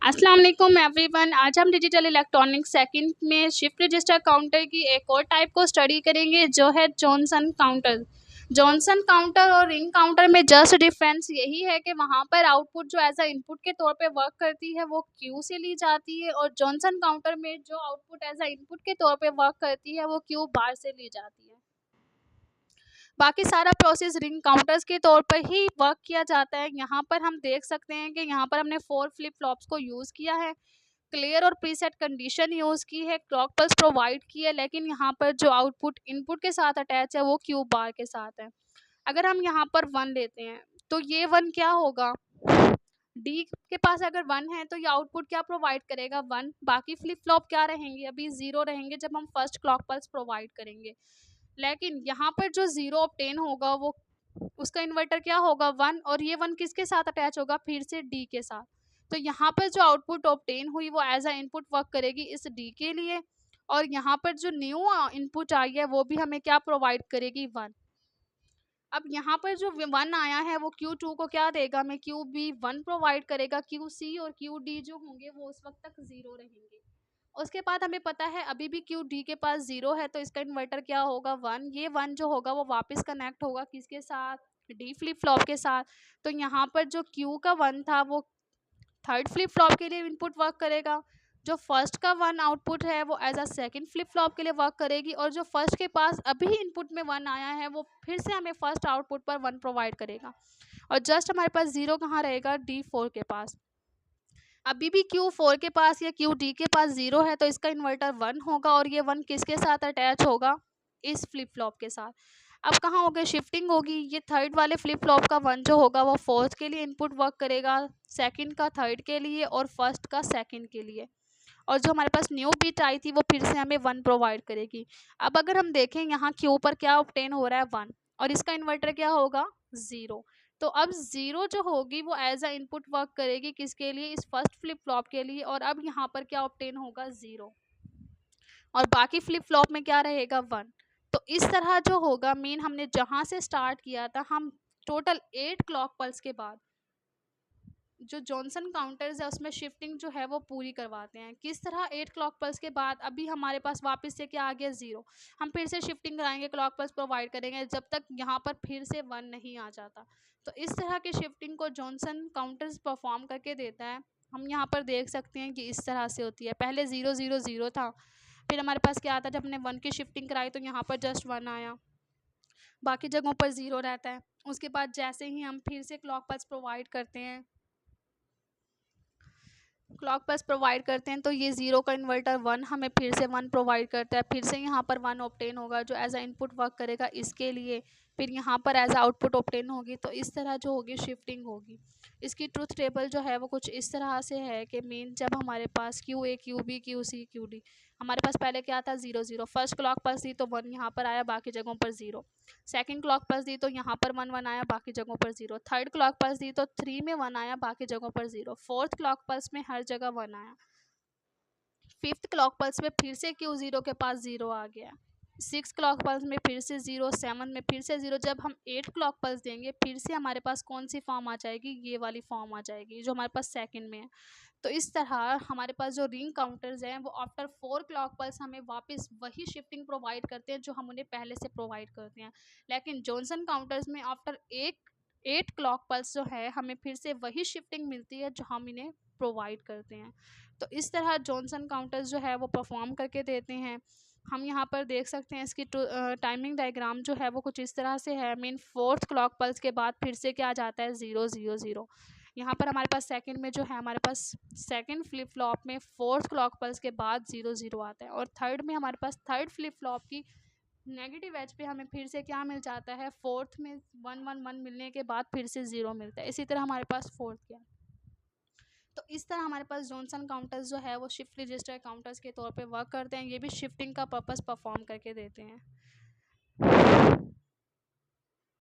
अस्सलाम वालेकुम एवरीवन। आज हम डिजिटल इलेक्ट्रॉनिक्स सेकंड में शिफ्ट रजिस्टर काउंटर की एक और टाइप को स्टडी करेंगे जो है जॉनसन काउंटर। जॉनसन काउंटर और रिंग काउंटर में जस्ट डिफरेंस यही है कि वहाँ पर आउटपुट जो एज अ इनपुट के तौर पे वर्क करती है वो क्यू से ली जाती है, और जॉनसन काउंटर में जो आउटपुट एज अ इनपुट के तौर पे वर्क करती है वो क्यू बार से ली जाती है। बाकी सारा प्रोसेस रिंग काउंटर्स के तौर पर ही वर्क किया जाता है। यहाँ पर हम देख सकते हैं कि यहाँ पर हमने 4 फ्लिप फ्लॉप्स को यूज़ किया है, क्लियर और प्रीसेट कंडीशन यूज़ की है, क्लॉक पल्स प्रोवाइड की है, लेकिन यहाँ पर जो आउटपुट इनपुट के साथ अटैच है वो क्यू बार के साथ है। अगर हम यहाँ पर 1 लेते हैं तो ये 1 क्या होगा, डी के पास अगर 1 है तो ये आउटपुट क्या प्रोवाइड करेगा, 1। बाकी फ्लिप फ्लॉप क्या रहेंगे, अभी 0 रहेंगे जब हम फर्स्ट क्लॉक पल्स प्रोवाइड करेंगे। लेकिन यहाँ पर जो 0 ऑब्टेन होगा वो उसका इन्वर्टर क्या होगा, 1, और ये 1 किसके साथ अटैच होगा, फिर से डी के साथ। तो यहाँ पर जो आउटपुट ऑब्टेन हुई वो एज अ इनपुट वर्क करेगी इस डी के लिए, और यहाँ पर जो न्यू इनपुट आई है वो भी हमें क्या प्रोवाइड करेगी, 1। अब यहाँ पर जो 1 आया है वो Q2 को क्या देगा, हमें QB1 प्रोवाइड करेगा। QC और QD जो होंगे वो उस वक्त तक 0 रहेंगे। उसके बाद हमें पता है अभी भी QD के पास 0 है तो इसका इन्वर्टर क्या होगा, 1। ये 1 जो होगा वो वापस कनेक्ट होगा किसके साथ, D फ्लिप फ्लॉप के साथ। तो यहाँ पर जो Q का 1 था वो थर्ड फ्लिप फ्लॉप के लिए इनपुट वर्क करेगा। जो फर्स्ट का 1 आउटपुट है वो as a second flip flop के लिए वर्क करेगी, और जो फर्स्ट के पास अभी इनपुट में 1 आया है वो फिर से हमें फर्स्ट आउटपुट पर 1 प्रोवाइड करेगा। और जस्ट हमारे पास 0 कहाँ रहेगा, D4 के पास। अभी भी Q4 के पास या QD के पास 0 है तो इसका इन्वर्टर 1 होगा, और ये 1 किसके साथ अटैच होगा, इस फ्लिप फ्लॉप के साथ। अब कहाँ हो गया, शिफ्टिंग होगी। ये थर्ड वाले फ्लिप फ्लॉप का 1 जो होगा वो फोर्थ के लिए इनपुट वर्क करेगा, सेकंड का थर्ड के लिए, और फर्स्ट का सेकंड के लिए। और जो हमारे पास न्यू बिट आई थी वो फिर से हमें 1 प्रोवाइड करेगी। अब अगर हम देखें यहाँ क्यू पर क्या ऑब्टेन हो रहा है, 1, और इसका इन्वर्टर क्या होगा, 0। तो अब 0 जो होगी वो एज अ इनपुट वर्क करेगी किसके लिए, इस फर्स्ट फ्लिप फ्लॉप के लिए, और अब यहाँ पर क्या ऑब्टेन होगा, 0। और बाकी फ्लिप फ्लॉप में क्या रहेगा, 1। तो इस तरह जो होगा, मेन हमने जहाँ से स्टार्ट किया था, हम टोटल 8 क्लॉक पल्स के बाद जो जॉनसन काउंटर्स है उसमें शिफ्टिंग जो है वो पूरी करवाते हैं। किस तरह, 8 क्लॉक पल्स के बाद अभी हमारे पास वापस से क्या आ गया, 0। हम फिर से शिफ्टिंग कराएंगे, क्लॉक पल्स प्रोवाइड करेंगे जब तक यहाँ पर फिर से 1 नहीं आ जाता। तो इस तरह की शिफ्टिंग को जॉनसन काउंटर्स परफॉर्म करके देता है। हम यहाँ पर देख सकते हैं कि इस तरह से होती है, पहले 0 0 0 था, फिर हमारे पास क्या आता है, जब हमने 1 की शिफ्टिंग कराई तो यहाँ पर जस्ट 1 आया, बाकी जगहों पर 0 रहता है। उसके बाद जैसे ही हम फिर से क्लॉक पल्स प्रोवाइड करते हैं, क्लॉक पल्स प्रोवाइड करते हैं तो ये 0 का इन्वर्टर 1 हमें फिर से 1 प्रोवाइड करता है। फिर से यहाँ पर 1 ऑब्टेन होगा जो एज अ इनपुट वर्क करेगा इसके लिए, फिर यहाँ पर एज अ आउटपुट ऑब्टेन होगी। तो इस तरह जो होगी शिफ्टिंग होगी। इसकी ट्रुथ टेबल जो है वो कुछ इस तरह से है कि मेन जब हमारे पास QA QB QC QD, हमारे पास पहले क्या था, 0 0। फर्स्ट क्लॉक पल्स दी तो 1 यहाँ पर आया, बाकी जगहों पर 0। सेकंड क्लॉक पल्स दी तो यहाँ पर 1 1 आया, बाकी जगहों पर 0। थर्ड क्लॉक पल्स दी तो 3 में 1 आया, बाकी जगहों पर 0। फोर्थ क्लॉक पल्स में हर जगह 1 आया। फिफ्थ क्लॉक पल्स में फिर से Q0 के पास 0 आ गया। सिक्स क्लॉक पल्स में फिर से 0, 7 में फिर से 0। जब हम 8 क्लॉक पल्स देंगे फिर से हमारे पास कौन सी फॉर्म आ जाएगी, ये वाली फॉर्म आ जाएगी जो हमारे पास सेकंड में है। तो इस तरह हमारे पास जो रिंग काउंटर्स हैं वो आफ्टर 4 क्लॉक पल्स हमें वापस वही शिफ्टिंग प्रोवाइड करते हैं जो हम उन्हें पहले से प्रोवाइड करते हैं। लेकिन जॉनसन काउंटर्स में आफ्टर एक 8 क्लॉक पल्स जो है हमें फिर से वही शिफ्टिंग मिलती है जो हम इन्हें प्रोवाइड करते हैं। तो इस तरह जॉनसन काउंटर्स जो है वो परफॉर्म करके देते हैं। हम यहाँ पर देख सकते हैं इसकी टाइमिंग डायग्राम जो है वो कुछ इस तरह से है। मीन फोर्थ क्लॉक पल्स के बाद फिर से क्या आ जाता है, 0 0 0। यहाँ पर हमारे पास सेकंड में जो है, हमारे पास सेकंड फ्लिप फ्लॉप में फोर्थ क्लॉक पल्स के बाद 0 0 आता है, और थर्ड में हमारे पास थर्ड फ्लिप फ्लॉप की नेगेटिव एज पे हमें फिर से क्या मिल जाता है, फोर्थ में 1 1 1 मिलने के बाद फिर से 0 मिलता है। इसी तरह हमारे पास फोर्थ क्या, तो इस तरह हमारे पास जॉनसन काउंटर्स जो है वो शिफ्ट रजिस्टर काउंटर्स के तौर पे वर्क करते हैं। ये भी शिफ्टिंग का पर्पस परफॉर्म करके देते हैं।